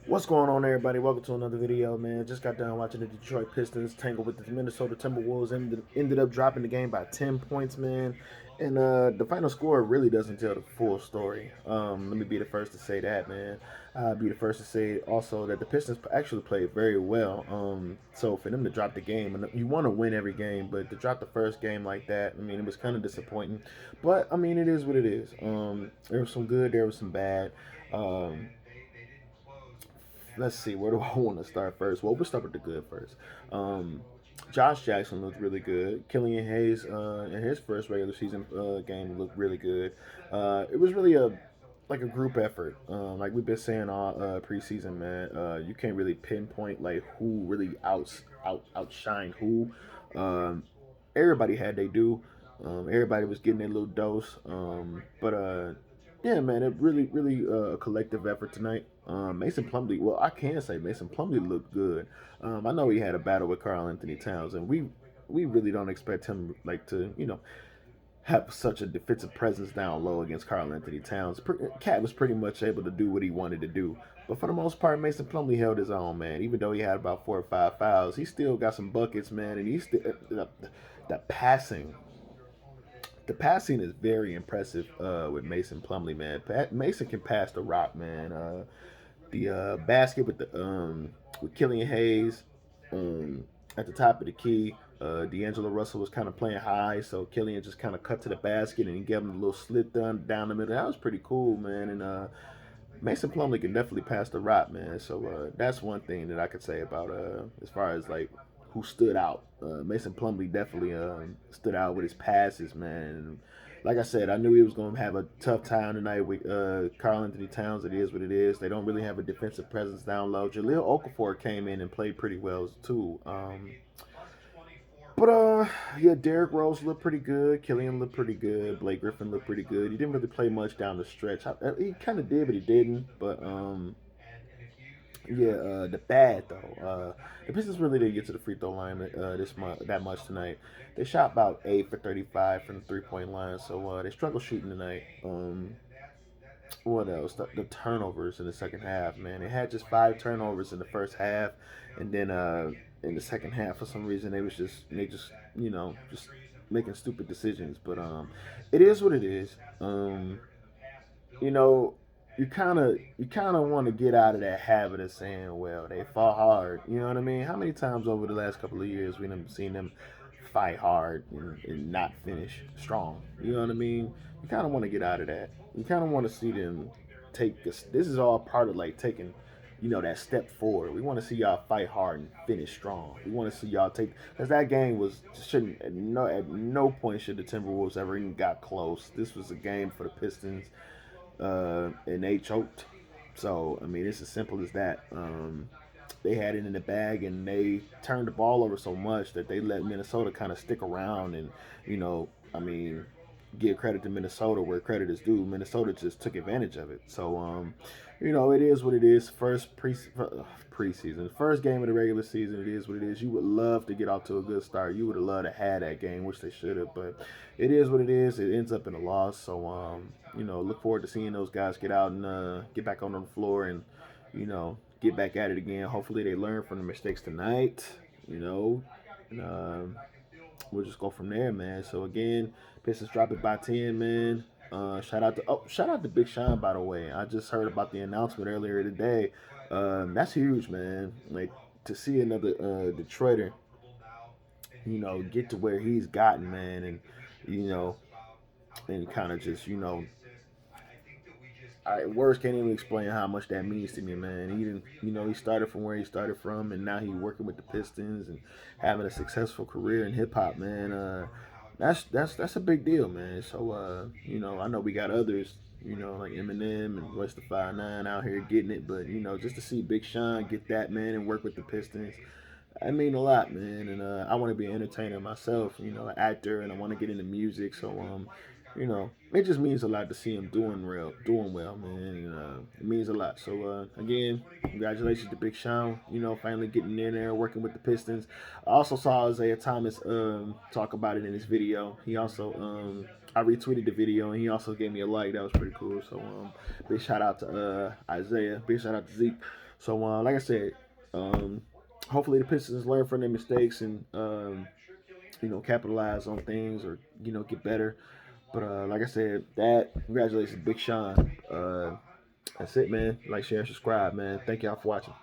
What's going on, everybody? Welcome to another video, man. Just got done watching the Detroit Pistons tangle with the Minnesota Timberwolves. Ended up dropping the game by 10 points, man. And the final score really doesn't tell the full story. Let me be the first to say that, man. I'll be the first to say also that the Pistons actually played very well. So for them to drop the game, and you want to win every game, but to drop the first game like that, I mean, it was kind of disappointing. But I mean, it is what it is. There was some good, there was some bad. Um, let's see, where do I want to start first? Well, we'll start with the good first. Um, Josh Jackson looked really good. Killian Hayes in his first regular season game looked really good. It was really a group effort. Like we've been saying all preseason, man. You can't really pinpoint like who really outshined who. Um, Everybody had they do. Everybody was getting their little dose. But yeah, man, it really a collective effort tonight. Mason Plumlee, well, I can say Mason Plumlee looked good. I know he had a battle with Karl Anthony Towns, and we really don't expect him like to have such a defensive presence down low against Karl Anthony Towns. Cat was pretty much able to do what he wanted to do. But for the most part, Mason Plumlee held his own, man. Even though he had about 4 or 5 fouls, he still got some buckets, man. And he still the passing, the passing is very impressive with Mason Plumlee, man. Mason can pass the rock, man. The basket with Killian Hayes um, at the top of the key. D'Angelo Russell was kind of playing high, so Killian just kind of cut to the basket and he gave him a little slit down the middle. That was pretty cool, man. And Mason Plumlee can definitely pass the rock, man. So that's one thing that I could say about as far as like who stood out. Mason Plumlee definitely stood out with his passes, man. And like I said, I knew he was going to have a tough time tonight with Karl Anthony Towns. It is what it is. They don't really have a defensive presence down low. Jahlil Okafor came in and played pretty well too. But yeah, Derrick Rose looked pretty good. Killian looked pretty good. Blake Griffin looked pretty good. He didn't really play much down the stretch. He kind of did, but he didn't. But yeah, the bad though. The Pistons really didn't get to the free throw line that much tonight. They shot about 8 for 35 from the 3 point line, so they struggled shooting tonight. What else? The turnovers in the second half, man. They had just 5 turnovers in the first half, and then in the second half, for some reason, they just just making stupid decisions. But it is what it is. You know, you kind of want to get out of that habit of saying, well, they fought hard. You know what I mean? How many times over the last couple of years we've seen them fight hard and not finish strong? You know what I mean? You kind of want to get out of that. You kind of want to see them take this. This is all part of like taking, that step forward. We want to see y'all fight hard and finish strong. We want to see y'all take because that game was shouldn't at no point should the Timberwolves ever even got close. This was a game for the Pistons, and they choked. So I mean, it's as simple as that. They had it in the bag, and they turned the ball over so much that they let Minnesota kind of stick around, and I mean, give credit to Minnesota where credit is due. Minnesota just took advantage of it. So it is what it is. Preseason, first game of the regular season. It is what it is. You would love to get off to a good start. You would have loved to have that game, which they should have. But it is what it is. It ends up in a loss. So look forward to seeing those guys get out and get back on the floor and get back at it again. Hopefully they learn from the mistakes tonight. And we'll just go from there, man. So again, Pistons drop it by 10, man. Shout out to Big Sean, by the way. I just heard about the announcement earlier today. That's huge, man. Like to see another Detroiter, get to where he's gotten, man, and you know, and kind of just words can't even explain how much that means to me, man. He didn't, he started from where he started from, and now he's working with the Pistons and having a successful career in hip hop, man. That's a big deal, man. So I know we got others, like Eminem and West the 5'9" out here getting it, but just to see Big Sean get that, man, and work with the Pistons, I mean a lot, man. And I want to be an entertainer myself, an actor, and I want to get into music. So it just means a lot to see him doing well, man. And it means a lot. So again, congratulations to Big Sean. Finally getting in there, working with the Pistons. I also saw Isaiah Thomas talk about it in his video. He also I retweeted the video and he also gave me a like. That was pretty cool. So big shout out to Isaiah. Big shout out to Zeke. So, like I said, hopefully the Pistons learn from their mistakes and capitalize on things or get better. But like I said, congratulations, Big Sean. That's it, man. Like, share, and subscribe, man. Thank y'all for watching.